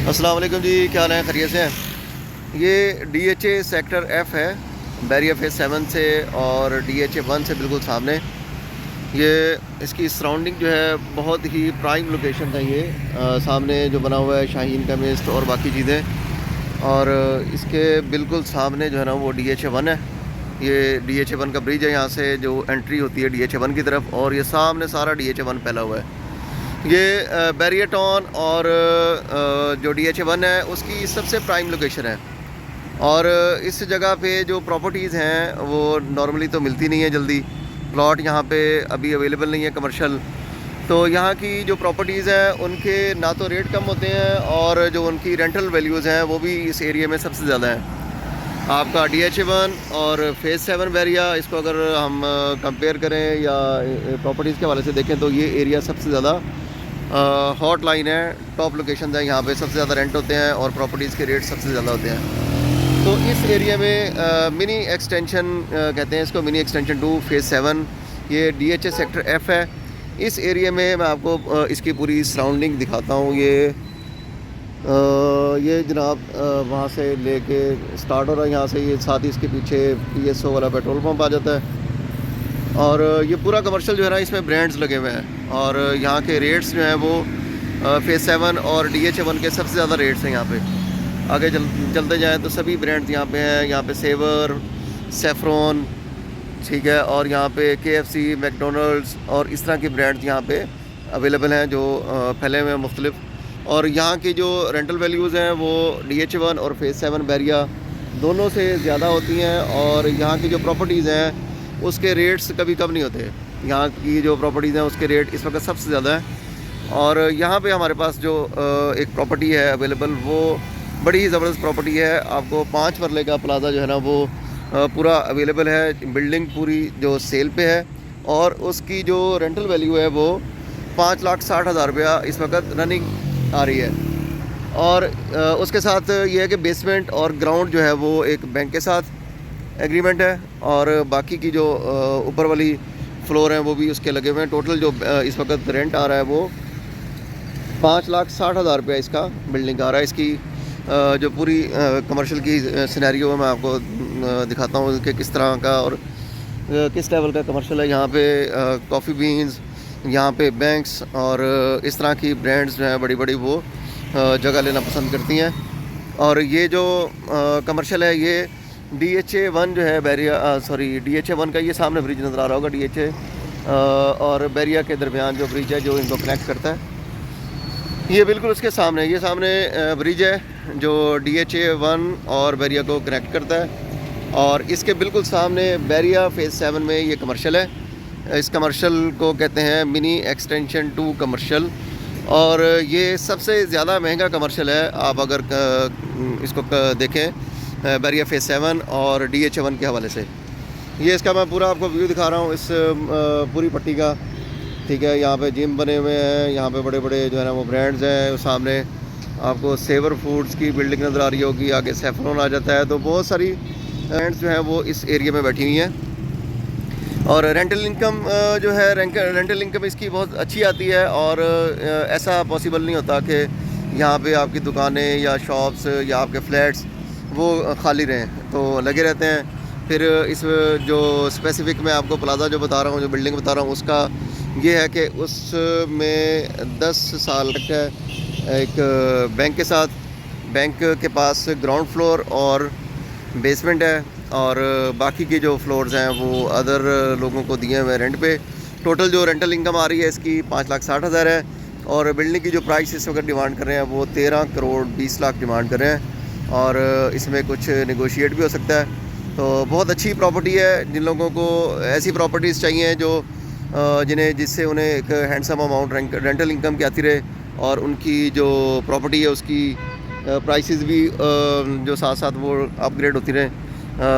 अस्सलाम वालेकुम जी, क्या हाल है? खैरियत से हैं? ये DHA सेक्टर F है, बैरिया फेज़ 7 से और DHA 1 से बिल्कुल सामने। ये इसकी सराउंडिंग जो है बहुत ही प्राइम लोकेशन है। ये सामने जो बना हुआ है शाहीन का मिस्ट और बाकी चीज़ें, और इसके बिल्कुल सामने जो है ना वो DHA 1 है। ये DHA 1 का ब्रिज है, यहाँ से जो एंट्री होती है DHA 1 की तरफ, और ये सामने सारा DHA 1 फैला हुआ है। ये बैरिया टाउन और जो DHA 1 है उसकी सबसे प्राइम लोकेशन है। और इस जगह पे जो प्रॉपर्टीज़ हैं वो नॉर्मली तो मिलती नहीं है जल्दी। प्लॉट यहाँ पे अभी अवेलेबल नहीं है कमर्शियल। तो यहाँ की जो प्रॉपर्टीज़ हैं उनके ना तो रेट कम होते हैं, और जो उनकी रेंटल वैल्यूज़ हैं वो भी इस एरिया में सबसे ज़्यादा हैं। आपका DHA 1 और फेज़ 7 बैरिया, इसको अगर हम कंपेयर करें या प्रॉपर्टीज़ के हवाले से देखें तो ये एरिया सबसे ज़्यादा हॉट लाइन है, टॉप लोकेशन है। यहाँ पे सबसे ज़्यादा रेंट होते हैं और प्रॉपर्टीज़ के रेट सबसे ज़्यादा होते हैं। तो इस एरिया में मिनी एक्सटेंशन कहते हैं इसको, मिनी एक्सटेंशन 2 फेज़ 7, ये DHA सेक्टर F है। इस एरिया में मैं आपको इसकी पूरी सराउंडिंग दिखाता हूँ। ये जनाब वहाँ से लेके स्टार्ट हो रहा है, यहाँ से ये साथ ही इसके पीछे PSO वाला पेट्रोल पंप आ जाता है। और ये पूरा कमर्शियल जो है ना इसमें ब्रांड्स लगे हुए हैं, और यहाँ के रेट्स जो हैं वो फेज़ 7 और DHA 1 के सबसे ज़्यादा रेट्स हैं यहाँ पे। आगे चलते जाएँ तो सभी ब्रांड्स यहाँ पे हैं। यहाँ पे सेवर, सेफ्रॉन, ठीक है, और यहाँ पे KFC, मैकडोनल्ड्स और इस तरह की ब्रांड्स यहाँ पे अवेलेबल हैं जो फैले हुए हैं मुख्तलिफ। और यहाँ की जो रेंटल वैल्यूज़ हैं वो DHA 1 और फेज़ 7 बैरिया दोनों से ज़्यादा होती हैं, और यहाँ की जो प्रॉपर्टीज़ हैं उसके रेट्स कभी कम नहीं होते। यहाँ की जो प्रॉपर्टीज़ हैं उसके रेट इस वक्त सबसे ज़्यादा है। और यहाँ पे हमारे पास जो एक प्रॉपर्टी है अवेलेबल, वो बड़ी ही ज़बरदस्त प्रॉपर्टी है। आपको 5 मरले का प्लाजा जो है ना वो पूरा अवेलेबल है। बिल्डिंग पूरी जो सेल पे है, और उसकी जो रेंटल वैल्यू है वो 5,60,000 रुपया इस वक्त रनिंग आ रही है। और उसके साथ ये है कि बेसमेंट और ग्राउंड जो है वो एक बैंक के साथ एग्रीमेंट है, और बाकी की जो ऊपर वाली फ्लोर हैं वो भी उसके लगे हुए हैं। टोटल जो इस वक्त रेंट आ रहा है वो 5,60,000 रुपया इसका बिल्डिंग का आ रहा है। इसकी जो पूरी कमर्शियल की सिनेरियो है मैं आपको दिखाता हूँ कि किस तरह का और किस लेवल का कमर्शियल है। यहाँ पे कॉफ़ी बीन्स, यहाँ पे बैंक्स और इस तरह की ब्रांड्स जो हैं बड़ी बड़ी वो जगह लेना पसंद करती हैं। और ये जो कमर्शियल है ये DHA 1 जो है बैरिया DHA 1 का ये सामने ब्रिज नज़र आ रहा होगा। DHA और बैरिया के दरमियान जो ब्रिज है जो इनको कनेक्ट करता है, ये बिल्कुल उसके सामने, ये सामने ब्रिज है जो DHA 1 और बैरिया को कनेक्ट करता है। और इसके बिल्कुल सामने बैरिया फेज़ 7 में ये कमर्शियल है। इस कमर्शियल को कहते हैं मिनी एक्सटेंशन 2 कमर्शियल, और ये सबसे ज़्यादा महंगा कमर्शियल है। आप अगर इसको देखें बैरिया फेज़ 7 और DHA 1 के हवाले से। ये इसका मैं पूरा आपको व्यू दिखा रहा हूँ इस पूरी पट्टी का, ठीक है। यहाँ पे जिम बने हुए हैं, यहाँ पे बड़े बड़े जो है ना वो ब्रांड्स हैं। सामने आपको सेवर फूड्स की बिल्डिंग नज़र आ रही होगी, आगे सेफ्रॉन आ जाता है। तो बहुत सारी ब्रांड्स जो हैं वो इस एरिया में बैठी हुई हैं। और रेंटल इनकम जो है रेंटल इनकम इसकी बहुत अच्छी आती है। और ऐसा पॉसिबल नहीं होता कि यहाँ पे आपकी दुकानें या शॉप्स या आपके फ्लैट्स वो खाली रहें, तो लगे रहते हैं। फिर इस जो स्पेसिफ़िक मैं आपको प्लाज़ा जो बता रहा हूँ, जो बिल्डिंग बता रहा हूँ, उसका ये है कि उसमें 10 साल तक है एक बैंक के साथ। बैंक के पास ग्राउंड फ्लोर और बेसमेंट है, और बाकी के जो फ्लोर्स हैं वो अदर लोगों को दिए हुए रेंट पे। टोटल जो रेंटल इनकम आ रही है इसकी 5,60,000 है, और बिल्डिंग की जो प्राइस इस वक्त डिमांड कर रहे हैं वो 13 करोड़ 20 लाख डिमांड कर रहे हैं, और इसमें कुछ नेगोशिएट भी हो सकता है। तो बहुत अच्छी प्रॉपर्टी है। जिन लोगों को ऐसी प्रॉपर्टीज़ चाहिए जो जिससे उन्हें एक हैंडसम अमाउंट रेंटल इनकम की आती रहे, और उनकी जो प्रॉपर्टी है उसकी प्राइसेस भी जो साथ साथ वो अपग्रेड होती रहें,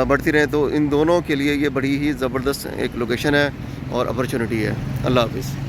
बढ़ती रहें, तो इन दोनों के लिए ये बड़ी ही ज़बरदस्त एक लोकेशन है और अपॉर्चुनिटी है। अल्लाह हाफ़िज़।